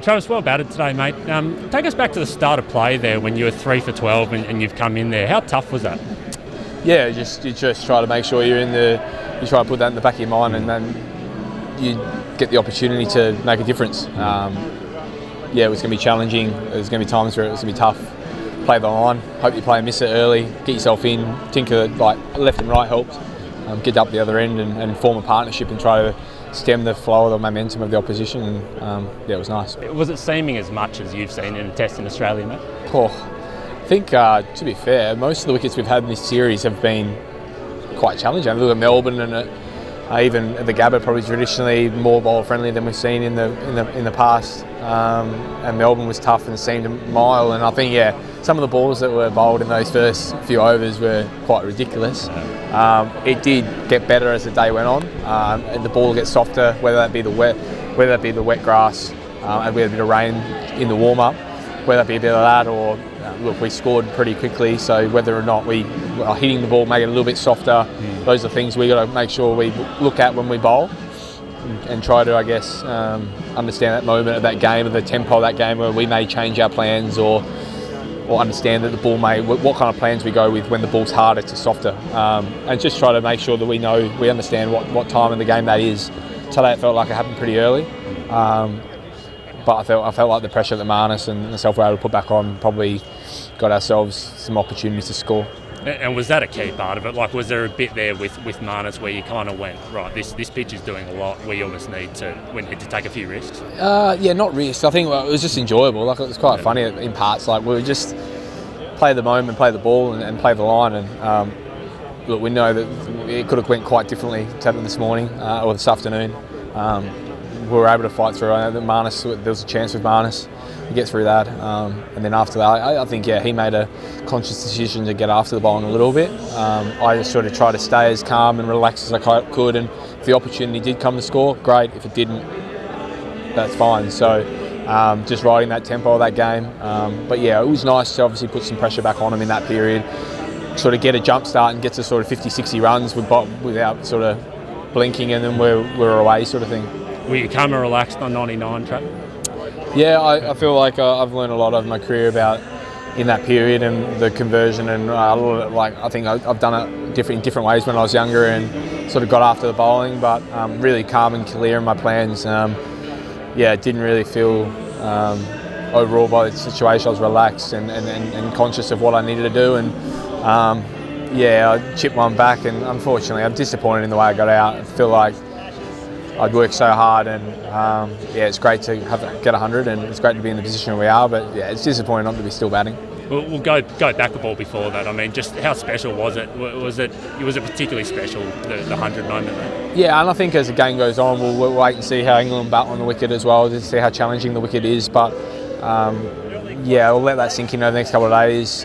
Travis, well batted today, mate. Take us back to the start of play there when you were 3 for 12 and you've come in there. How tough was that? Yeah, you just try to make sure you try to put that in the back of your mind, and then you get the opportunity to make a difference. It was going to be challenging. There's going to be times where it was going to be tough. Play the line, hope you play and miss it early, get yourself in, tinker like left and right helped, get up the other end and form a partnership and try to stem the flow of the momentum of the opposition. And it was nice. Was it seaming as much as you've seen in a test in Australia, mate? I think, to be fair, most of the wickets we've had in this series have been quite challenging. I look at Melbourne and even the Gabba, probably traditionally more bowler friendly than we've seen in the past. And Melbourne was tough and seemed a mile. And I think some of the balls that were bowled in those first few overs were quite ridiculous. It did get better as the day went on, and the ball gets softer, whether that be the wet grass, and we had a bit of rain in the warm up, whether that be a bit of that or. Look, we scored pretty quickly, so whether or not we are hitting the ball, make it a little bit softer, those are things we got to make sure we look at when we bowl and try to, I guess, understand that moment of that game, of the tempo of that game, where we may change our plans or understand that the ball what kind of plans we go with when the ball's harder to softer, and just try to make sure that we understand what time in the game that is. Today it felt like it happened pretty early. But I felt like the pressure that Marnus and myself were able to put back on probably got ourselves some opportunities to score. And was that a key part of it? Like, was there a bit there with Marnus where you kind of went, right, this pitch is doing a lot, we almost need to take a few risks? Not risks. I think it was just enjoyable. Like, it was quite funny in parts. Like, we would just play the moment, play the ball and play the line. And look, we know that it could have went quite differently to happen this morning or this afternoon. We were able to fight through. I know that Marnus, there was a chance with Marnus to get through that, and then after that, I think he made a conscious decision to get after the bowling a little bit. I just sort of tried to stay as calm and relaxed as I could, and if the opportunity did come to score, great. If it didn't, that's fine. So just riding that tempo of that game. But it was nice to obviously put some pressure back on him in that period, sort of get a jump start and get to sort of 50-60 runs without sort of blinking, and then we're away sort of thing. Were you calm and relaxed on 99, Trap? Yeah, I feel like I've learned a lot over my career about in that period and the conversion, and I think I've done it in different ways when I was younger and sort of got after the bowling, but really calm and clear in my plans. Didn't really feel overall by the situation. I was relaxed and conscious of what I needed to do, and I chipped one back, and unfortunately I'm disappointed in the way I got out. I feel like I'd worked so hard, and it's great to get 100, and it's great to be in the position we are. But it's disappointing not to be still batting. We'll go back a ball before that. I mean, just how special was it? Was it particularly special, the 100 moment? Mate? Yeah, and I think as the game goes on, we'll wait and see how England bat on the wicket as well, to see how challenging the wicket is. But we'll let that sink in over the next couple of days.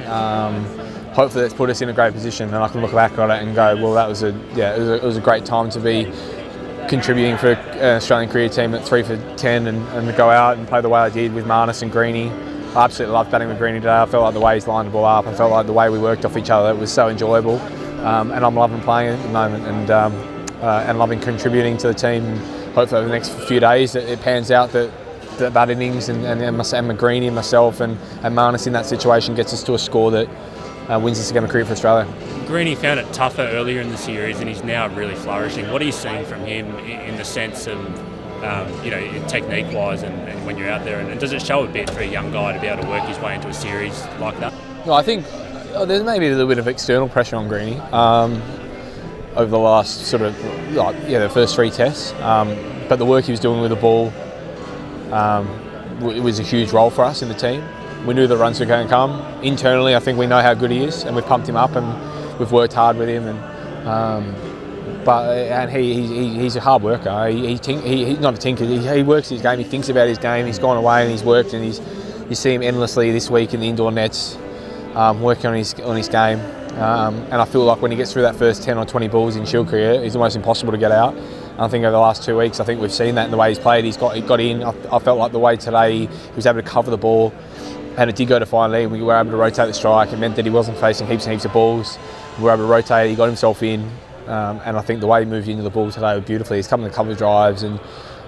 Hopefully, it's put us in a great position, and I can look back on it and go, well, it was a great time to be contributing for an Australian career team at 3 for 10 and to go out and play the way I did with Marnus and Greenie. I absolutely loved batting with Greenie today. I felt like the way he's lined the ball up, I felt like the way we worked off each other, it was so enjoyable. And I'm loving playing at the moment and loving contributing to the team. Hopefully over the next few days it pans out that innings and McGreenie and myself and Marnus in that situation gets us to a score that wins us a game of cricket for Australia. Greenie found it tougher earlier in the series and he's now really flourishing. What are you seeing from him in the sense of, technique-wise and when you're out there? And does it show a bit for a young guy to be able to work his way into a series like that? Well, I think there's maybe a little bit of external pressure on Greenie over the last the first 3 tests. But the work he was doing with the ball, it was a huge role for us in the team. We knew the runs were going to come. Internally, I think we know how good he is, and we've pumped him up and we've worked hard with him. And he's a hard worker. He's not a tinker. He works his game. He thinks about his game. He's gone away and he's worked, and you see him endlessly this week in the indoor nets, working on his game. And I feel like when he gets through that first 10 or 20 balls in Shield cricket, he's almost impossible to get out. And I think over the last 2 weeks, I think we've seen that in the way he's played. He got in. I felt like the way today he was able to cover the ball. And it did go to fine leg. We were able to rotate the strike. It meant that he wasn't facing heaps and heaps of balls. We were able to rotate. He got himself in. And I think the way he moved into the ball today was beautifully. He's coming to cover drives and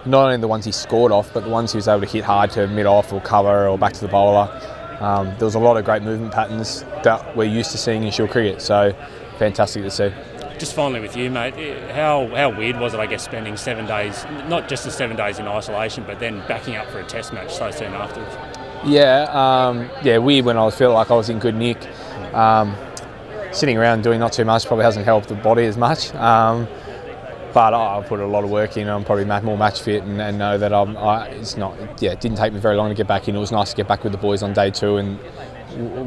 not only the ones he scored off, but the ones he was able to hit hard to mid-off or cover or back to the bowler. There was a lot of great movement patterns that we're used to seeing in Shield cricket, so fantastic to see. Just finally with you, mate, how weird was it, I guess, spending 7 days, not just the 7 days in isolation, but then backing up for a test match so soon afterwards? Yeah, weird when I felt like I was in good nick. Sitting around doing not too much probably hasn't helped the body as much. But I put a lot of work in. I'm probably more match fit and know that it didn't take me very long to get back in. It was nice to get back with the boys on day 2 and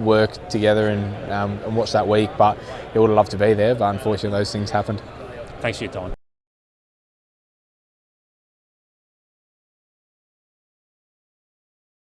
work together and watch that week. But I would have loved to be there, but unfortunately those things happened. Thanks for your time.